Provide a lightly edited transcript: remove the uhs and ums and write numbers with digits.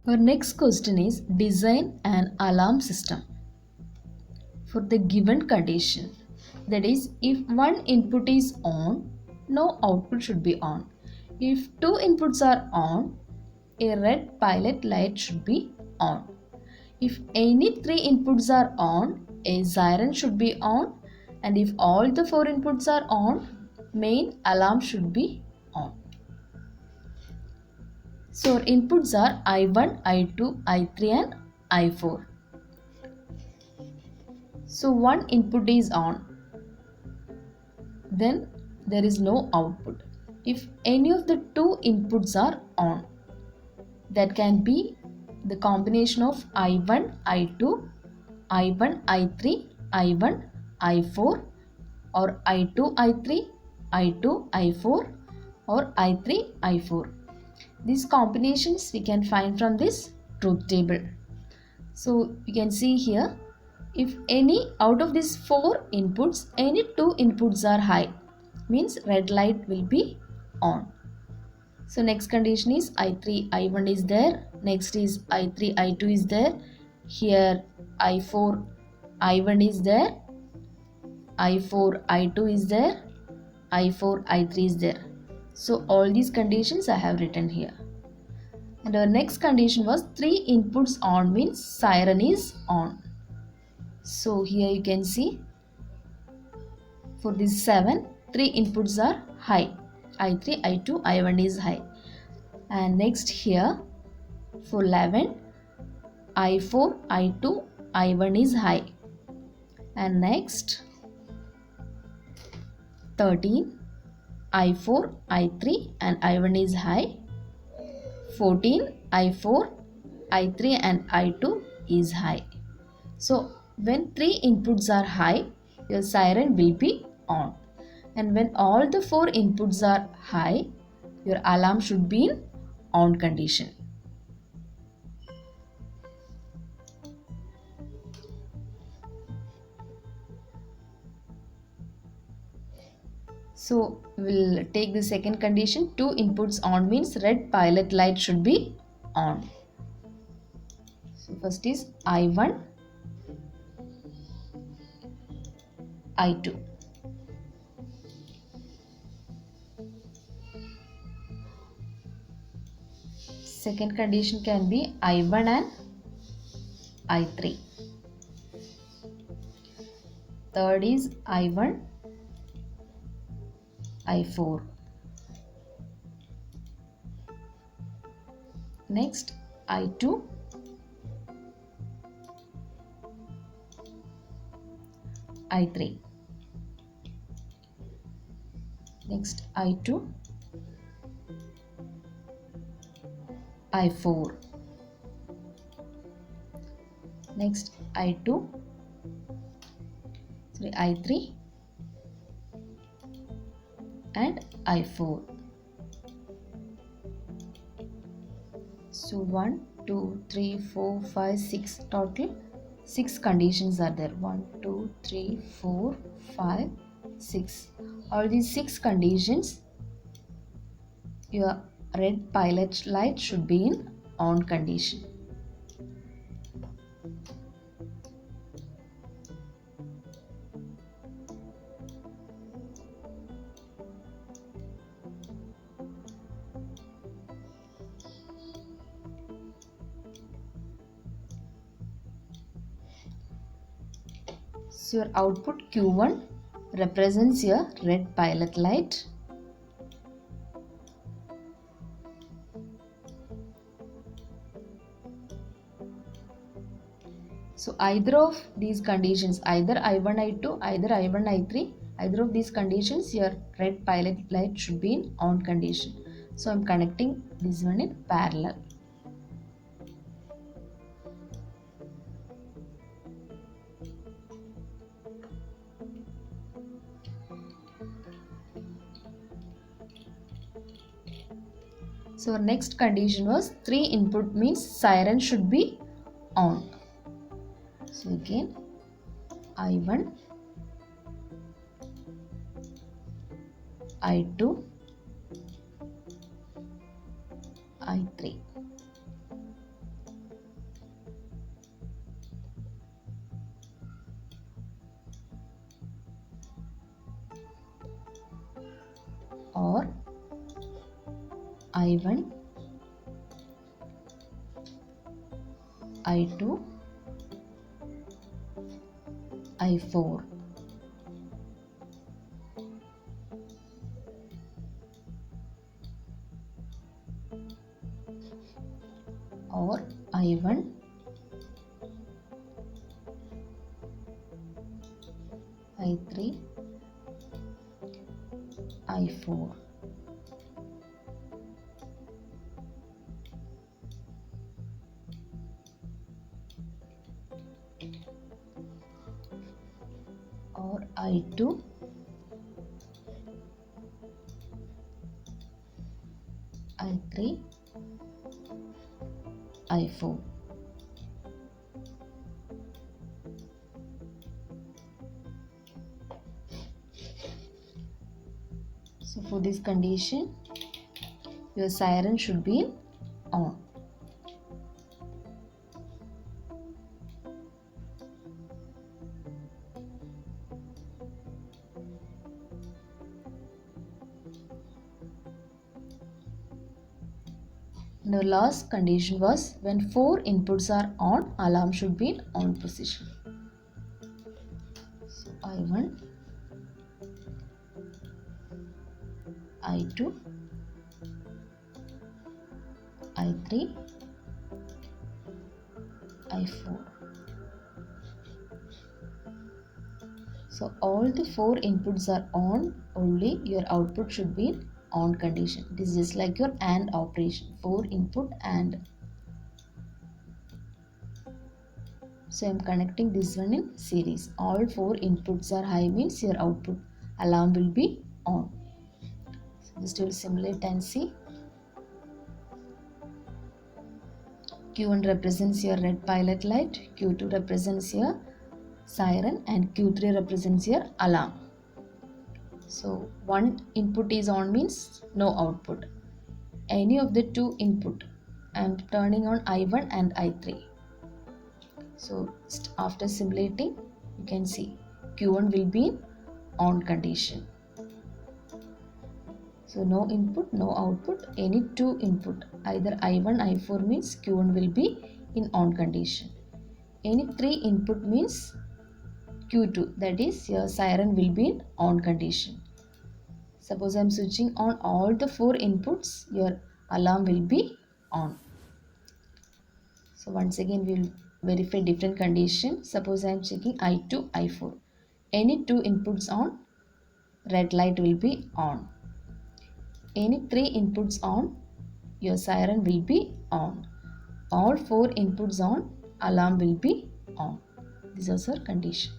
Our next question is design an alarm system for the given condition. That is, if one input is on, no output should be on. If two inputs are on, a red pilot light should be on. If any three inputs are on, a siren should be on. And if all the four inputs are on, main alarm should be on. So our inputs are I1, I2, I3 and I4. So one input is on, then there is no output. If any of the two inputs are on, that can be the combination of I1, I2, I1, I3, I1, I4 or I2, I3, I2, I4 or I3, I4. These combinations we can find from this truth table. So you can see here, if any out of these four inputs, any two inputs are high, means red light will be on. So next condition is I3, I1 is there. Next is I3, I2 is there. Here I4, I1 is there. I4, I2 is there. I4, I3 is there. So all these conditions I have written here. And our next condition was three inputs on means siren is on. So here you can see for this 7, three inputs are high. I3, I2, I1 is high. And next here for 11, I4, I2, I1 is high. And next 13, I4, I3 and I1 is high. 14, I4, I3 and I2 is high. So when three inputs are high, your siren will be on. And when all the four inputs are high, your alarm should be in on condition. So we'll take the second condition. Two inputs on means red pilot light should be on. So first is I1, I2. Second condition can be I1 and I3. Third is I1, I4. Next I2, I3. Next I2, I4. Next I2, I3 and I4. So 1, 2, 3, 4, 5, 6 total 6 conditions are there. 1, 2, 3, 4, 5, 6. All these 6 conditions, your red pilot light should be in on condition. So your output Q1 represents your red pilot light. So either of these conditions, either I1, I2, either I1, I3, either of these conditions, your red pilot light should be in on condition. So I am connecting this one in parallel. So our next condition was 3 input means siren should be on. So again I1, I2, I3. I1, I2, I4. Or I1, I3, I4. Or I2, I3, I4. So for this condition, your siren should be on. The last condition was when 4 inputs are on, alarm should be in on position. So I1, I2, I3, I4. So all the 4 inputs are on, only your output should be in on condition. It is just like your AND operation, 4 input AND. So I am connecting this one in series. All 4 inputs are high means your output alarm will be on. So just will simulate and see. Q1 represents your red pilot light, Q2 represents your siren, and Q3 represents your alarm. So one input is on means no output. Any of the 2 input, I am turning on I1 and I3. So after simulating, you can see Q1 will be in on condition. So no input, no output, any 2 input, either I1, I4 means Q1 will be in on condition. Any 3 input means Q2, that is your siren will be in on condition. Suppose I am switching on all the 4 inputs, your alarm will be on. So once again we will verify different conditions. Suppose I am checking I2, I4. Any 2 inputs on, red light will be on. Any 3 inputs on, your siren will be on. All 4 inputs on, alarm will be on. This is our condition.